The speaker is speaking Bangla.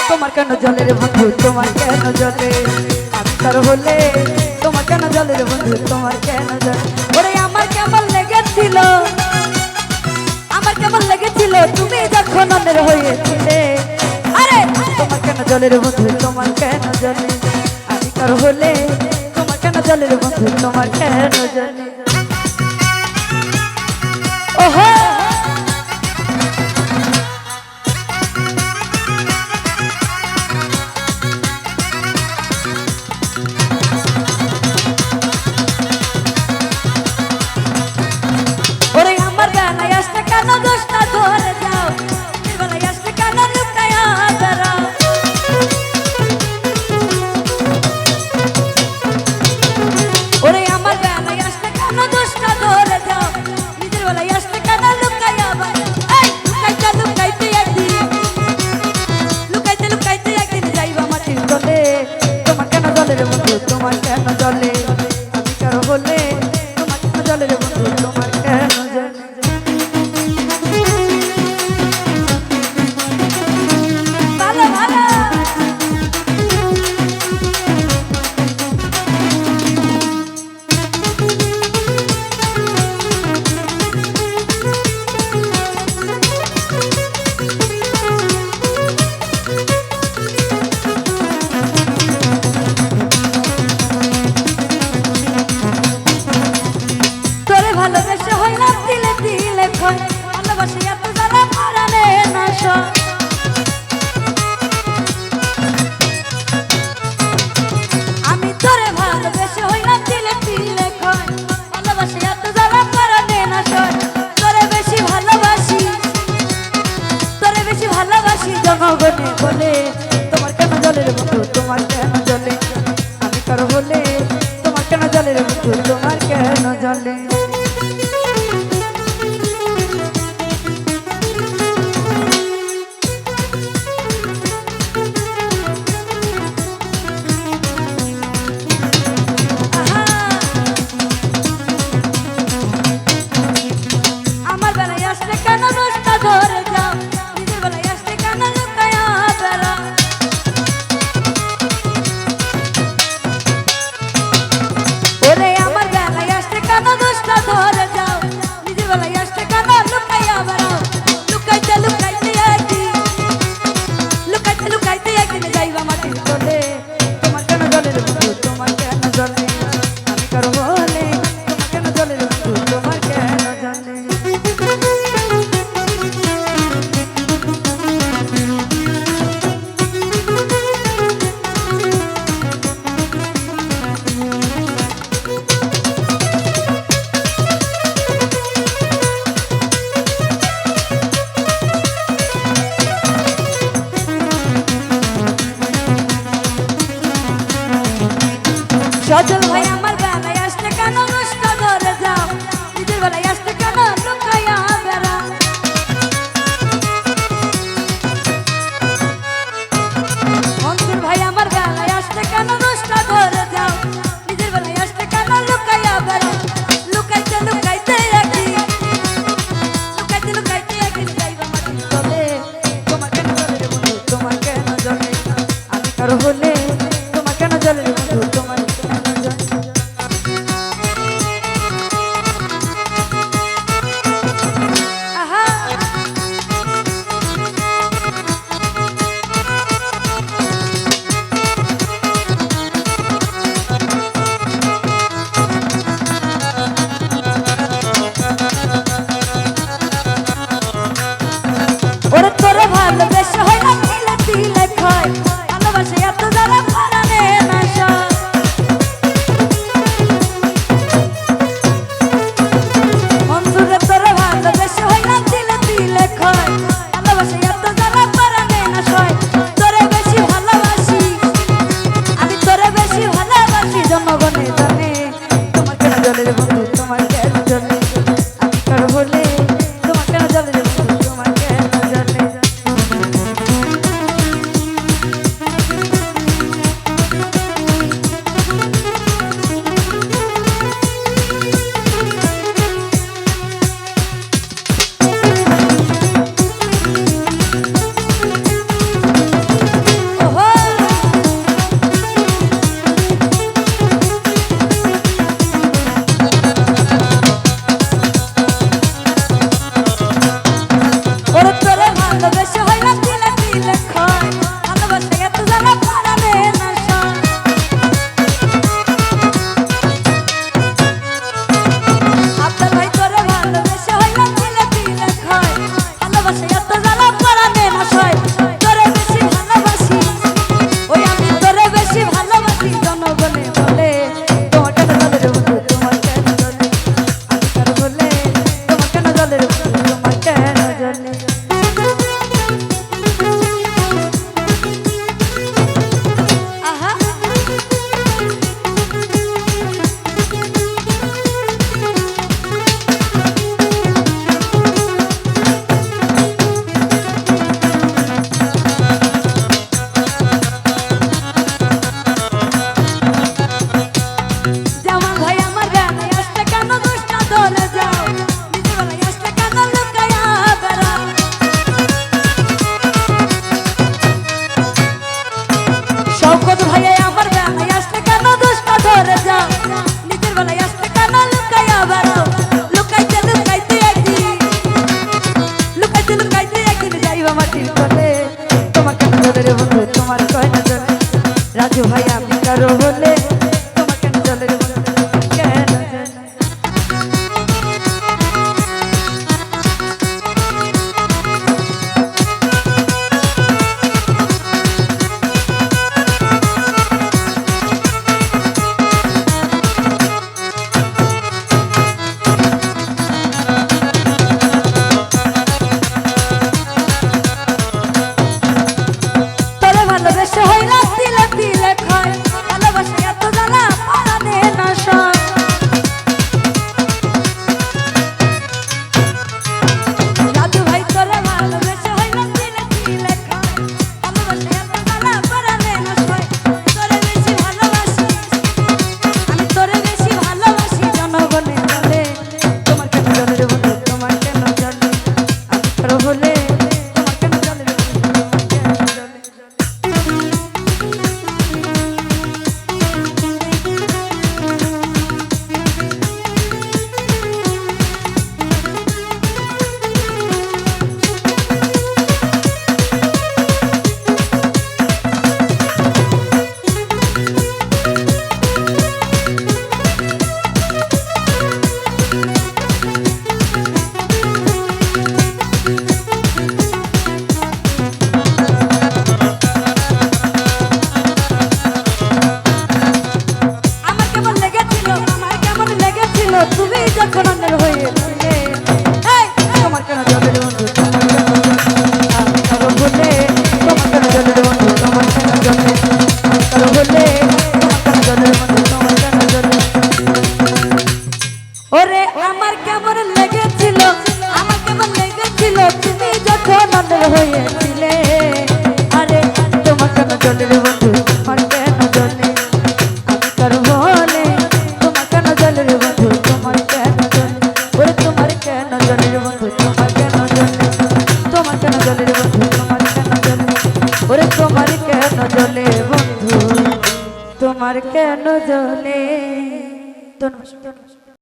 তোমার কেন জলে রে বন্ধু তোমার কেন জলে আমি তার হলে তোমার কেন জলে রে বন্ধু তোমার কেন জলে ওরে আমার কেমন লেগেছিল তুমি যখন অন্যের হয়েছিলে আরে তোমার কেন জলে রে বন্ধু তোমার কেন জলে আমি তার হলে তোমার কেন জলে রে বন্ধু তোমার কেন জলে ওহো তোমার কেন জলে আমি কারো বলে তোমার কেন জলে রে বন্ধু তোমার কেন জলে ভালো ভালো ভালোবেসে হইলাম দিলে দিলে ক্ষয় ভালোবাসি এত জ্বালা পরাণে নাশ আমি তোরে ভালোবেসে হইলাম দিলে দিলে ক্ষয় ভালোবাসি এত জ্বালা পরাণে নাশ তোরে বেশি ভালোবাসি জনগণে বলে তোমার কেন জলে রে বন্ধু তোমার কেন জলে আমি কারো বলে তোমার কেন জলে রে বন্ধু তোমার কেন জলে সজল ভাই আমার বেলায় আসলে কেন নষ্ট ধরে যাও নিজের বেলায় আসলে কেন লুকাইয়া বেড়াও মনসুর ভাই আমার বেলায় আসলে কেন নষ্ট ধরে যাও নিজের বেলায় আসলে কেন লুকাইয়া বেড়াও লুকাইতে লুকাইতে একদিন যাইবা মাটির তলে তোমার কেন জলে রে বন্ধু তোমার কেন জলে আমি কারো হলে তোমার কেন জলে রে বন্ধু তোমার ভালোবাসে এত জ্বালা পরাণে নাশ জলের বন্ধু তোমার কেন জ্বলে রাজু ভাই আমি কারো হলে তোমার কেন জলের বন্ধু কেন জ্বলে ভালোবেসে হইলাম দিলে দিলে খায় ভালোবাসে এত জ্বালা পারানে না সয় রাজু ভাই তোরে ভালোবেসে হইলাম দিলে দিলে খায় ভালোবাসে এত জ্বালা পারানে না সয় তোরে বেশি ভালোবাসি আমি তোরে বেশি ভালোবাসি জনগণে বলে তোমার কেন জলের বন্ধু তোমার কেন জলে আমি তোর হলে তোমার কেন জলের বন্ধু তোমার কেন জলে তুমি যখন অন্যের হয়েছিলে তোমার কেন জলের বন্ধু তোমার কেন বলে তোমার কেন জলের বন্ধু তোমার কেন জলে বলে তোমার কেন জলের বন্ধু তোমার কেন জলে ওরে আমার কেমন লেগেছিল তুমি যখন অন্যের হয়েছিলে আরে তোমার কেন জলের বন্ধু তোমার কেন জলে আমি কার বলে তোমার কেন জলের বন্ধু তোমার কেন জলে ওরে তোমার কেন জলের বন্ধু তোমার কেন জলে তোমার কেন জলের বন্ধু তোমার কেন জলে ওরে তোমার কেন জলে বন্ধু তোমার কেন জলে। ধন্যবাদ।